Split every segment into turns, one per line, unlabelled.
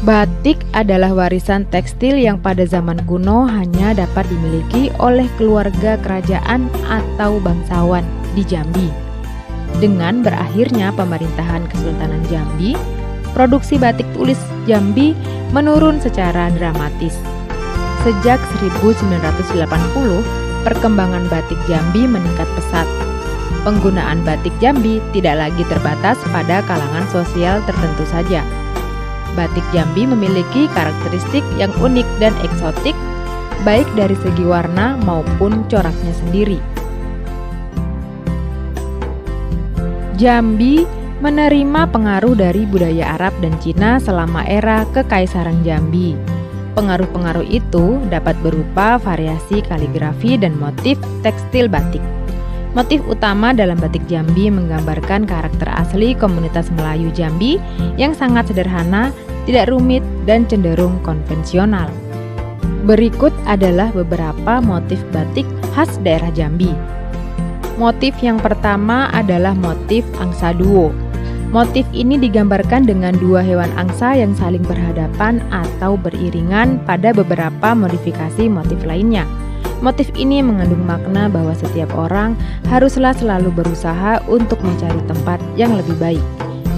Batik adalah warisan tekstil yang pada zaman kuno hanya dapat dimiliki oleh keluarga kerajaan atau bangsawan di Jambi. Dengan berakhirnya pemerintahan Kesultanan Jambi, produksi batik tulis Jambi menurun secara dramatis. Sejak 1980, perkembangan batik Jambi meningkat pesat. Penggunaan batik Jambi tidak lagi terbatas pada kalangan sosial tertentu saja. Batik Jambi memiliki karakteristik yang unik dan eksotik, baik dari segi warna maupun coraknya sendiri. Jambi menerima pengaruh dari budaya Arab dan Cina selama era Kekaisaran Jambi. Pengaruh-pengaruh itu dapat berupa variasi kaligrafi dan motif tekstil batik. Motif utama dalam batik Jambi menggambarkan karakter asli komunitas Melayu Jambi yang sangat sederhana, tidak rumit, dan cenderung konvensional. Berikut adalah beberapa motif batik khas daerah Jambi. Motif yang pertama adalah motif angsa duo. Motif ini digambarkan dengan dua hewan angsa yang saling berhadapan atau beriringan pada beberapa modifikasi motif lainnya. Motif ini mengandung makna bahwa setiap orang haruslah selalu berusaha untuk mencari tempat yang lebih baik.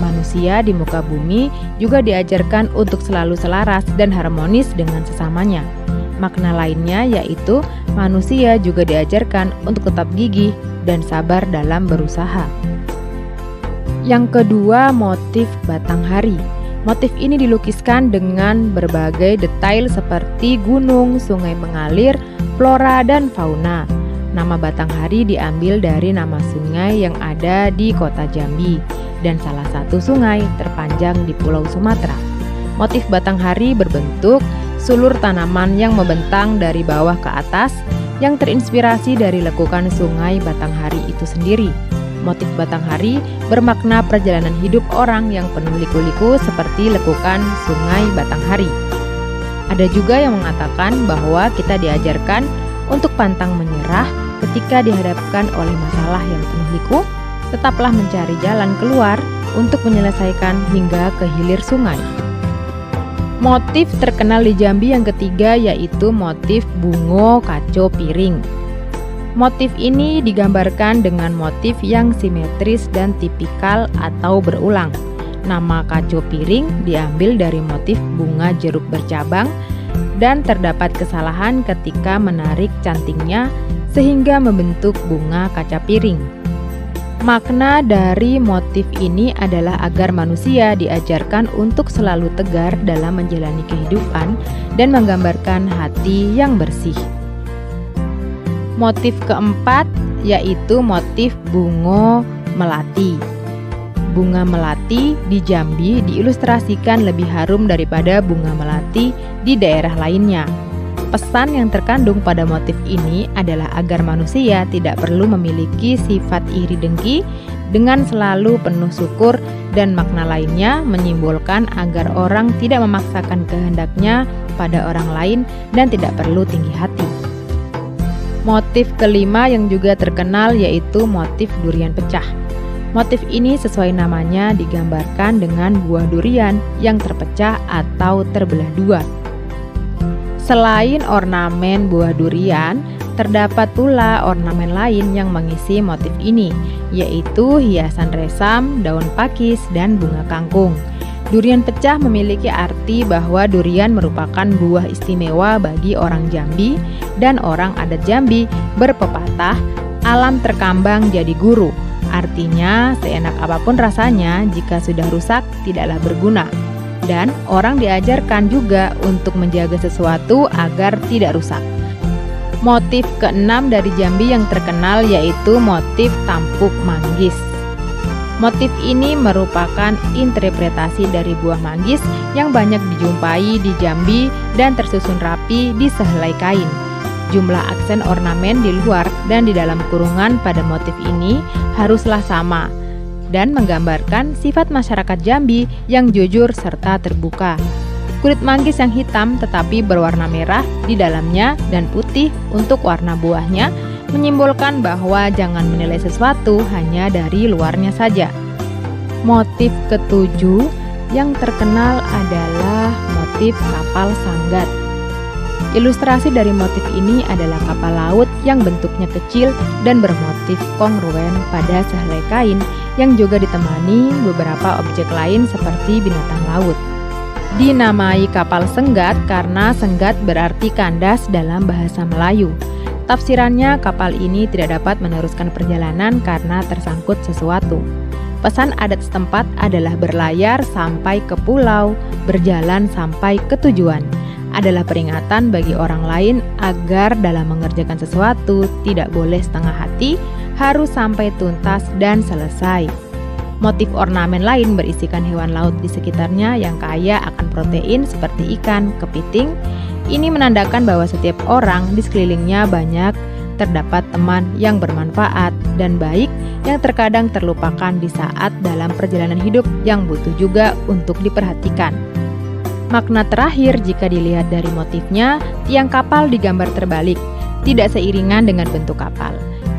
Manusia di muka bumi juga diajarkan untuk selalu selaras dan harmonis dengan sesamanya. Makna lainnya yaitu manusia juga diajarkan untuk tetap gigih dan sabar dalam berusaha. Yang kedua, motif batang hari. Motif ini dilukiskan dengan berbagai detail seperti gunung, sungai mengalir, flora, dan fauna. Nama batang hari diambil dari nama sungai yang ada di kota Jambi dan salah satu sungai terpanjang di Pulau Sumatera. Motif batang hari berbentuk sulur tanaman yang membentang dari bawah ke atas yang terinspirasi dari lekukan sungai Batanghari itu sendiri. Motif batang hari bermakna perjalanan hidup orang yang penuh liku-liku seperti lekukan sungai Batanghari. Ada juga yang mengatakan bahwa kita diajarkan untuk pantang menyerah ketika dihadapkan oleh masalah yang penuh liku, tetaplah mencari jalan keluar untuk menyelesaikan hingga ke hilir sungai. Motif terkenal di Jambi yang ketiga yaitu motif bungo kaco piring. Motif ini digambarkan dengan motif yang simetris dan tipikal atau berulang. Nama kaco piring diambil dari motif bunga jeruk bercabang dan terdapat kesalahan ketika menarik cantingnya sehingga membentuk bunga kaca piring. Makna dari motif ini adalah agar manusia diajarkan untuk selalu tegar dalam menjalani kehidupan dan menggambarkan hati yang bersih. Motif keempat yaitu motif bungo melati. Bunga melati di Jambi diilustrasikan lebih harum daripada bunga melati di daerah lainnya. Pesan yang terkandung pada motif ini adalah agar manusia tidak perlu memiliki sifat iri dengki dengan selalu penuh syukur, dan makna lainnya menyimbolkan agar orang tidak memaksakan kehendaknya pada orang lain dan tidak perlu tinggi hati. Motif kelima yang juga terkenal yaitu motif durian pecah. Motif ini sesuai namanya digambarkan dengan buah durian yang terpecah atau terbelah dua. Selain ornamen buah durian, terdapat pula ornamen lain yang mengisi motif ini, yaitu hiasan resam, daun pakis, dan bunga kangkung. Durian pecah memiliki arti bahwa durian merupakan buah istimewa bagi orang Jambi, dan orang adat Jambi berpepatah, alam terkambang jadi guru. Artinya, seenak apapun rasanya, jika sudah rusak, tidaklah berguna. Dan orang diajarkan juga untuk menjaga sesuatu agar tidak rusak. Motif keenam dari Jambi yang terkenal yaitu motif tampuk manggis. Motif ini merupakan interpretasi dari buah manggis yang banyak dijumpai di Jambi dan tersusun rapi di sehelai kain. Jumlah aksen ornamen di luar dan di dalam kurungan pada motif ini haruslah sama dan menggambarkan sifat masyarakat Jambi yang jujur serta terbuka. Kulit manggis yang hitam tetapi berwarna merah di dalamnya dan putih untuk warna buahnya menyimbolkan bahwa jangan menilai sesuatu hanya dari luarnya saja. Motif ketujuh yang terkenal adalah motif motif kapal Sanggat. Ilustrasi dari motif ini adalah kapal laut yang bentuknya kecil dan bermotif kongruen pada sehelai kain yang juga ditemani beberapa objek lain seperti binatang laut. Dinamai kapal Senggat karena Senggat berarti kandas dalam bahasa Melayu. Tafsirannya, kapal ini tidak dapat meneruskan perjalanan karena tersangkut sesuatu. Pesan adat setempat adalah berlayar sampai ke pulau, berjalan sampai ke tujuan. Adalah peringatan bagi orang lain agar dalam mengerjakan sesuatu tidak boleh setengah hati, harus sampai tuntas dan selesai. Motif ornamen lain berisikan hewan laut di sekitarnya yang kaya akan protein seperti ikan, kepiting. Ini menandakan bahwa setiap orang di sekelilingnya banyak terdapat teman yang bermanfaat dan baik yang terkadang terlupakan di saat dalam perjalanan hidup yang butuh juga untuk diperhatikan. Makna terakhir jika dilihat dari motifnya, tiang kapal digambar terbalik, tidak seiringan dengan bentuk kapal.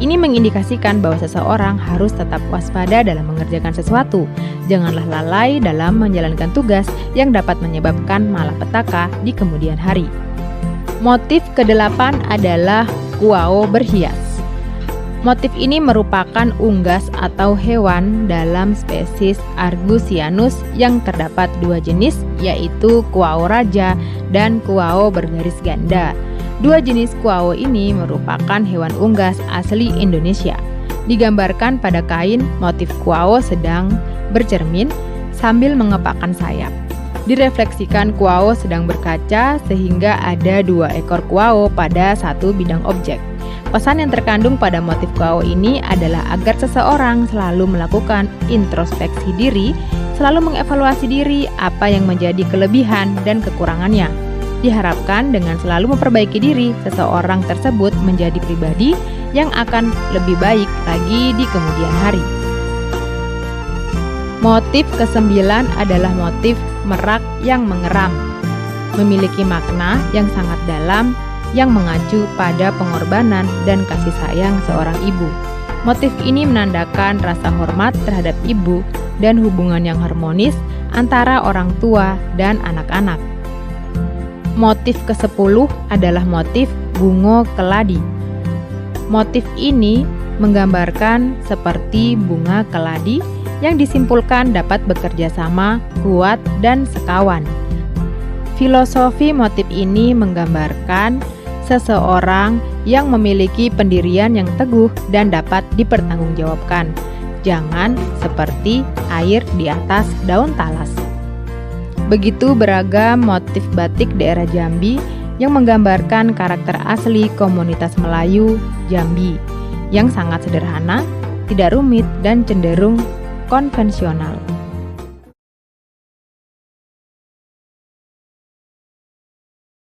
Ini mengindikasikan bahwa seseorang harus tetap waspada dalam mengerjakan sesuatu. Janganlah lalai dalam menjalankan tugas yang dapat menyebabkan malapetaka di kemudian hari. Motif ke-8 adalah kuao berhias. Motif ini merupakan unggas atau hewan dalam spesies Argusianus yang terdapat dua jenis, yaitu kuao raja dan kuao bergaris ganda. Dua jenis kuao ini merupakan hewan unggas asli Indonesia. Digambarkan pada kain, motif kuao sedang bercermin sambil mengepakkan sayap. Direfleksikan kuao sedang berkaca sehingga ada dua ekor kuao pada satu bidang objek. Pesan yang terkandung pada motif kuao ini adalah agar seseorang selalu melakukan introspeksi diri, selalu mengevaluasi diri apa yang menjadi kelebihan dan kekurangannya. Diharapkan dengan selalu memperbaiki diri, seseorang tersebut menjadi pribadi yang akan lebih baik lagi di kemudian hari. Motif ke-9 adalah motif merak yang mengeram. Memiliki makna yang sangat dalam yang mengacu pada pengorbanan dan kasih sayang seorang ibu. Motif ini menandakan rasa hormat terhadap ibu dan hubungan yang harmonis antara orang tua dan anak-anak. Motif ke-10 adalah motif bungo keladi. Motif ini menggambarkan seperti bunga keladi yang disimpulkan dapat bekerja sama, kuat, dan sekawan. Filosofi motif ini menggambarkan seseorang yang memiliki pendirian yang teguh dan dapat dipertanggungjawabkan. Jangan seperti air di atas daun talas. Begitu beragam motif batik daerah Jambi yang menggambarkan karakter asli komunitas Melayu Jambi yang sangat sederhana, tidak rumit, dan cenderung konvensional.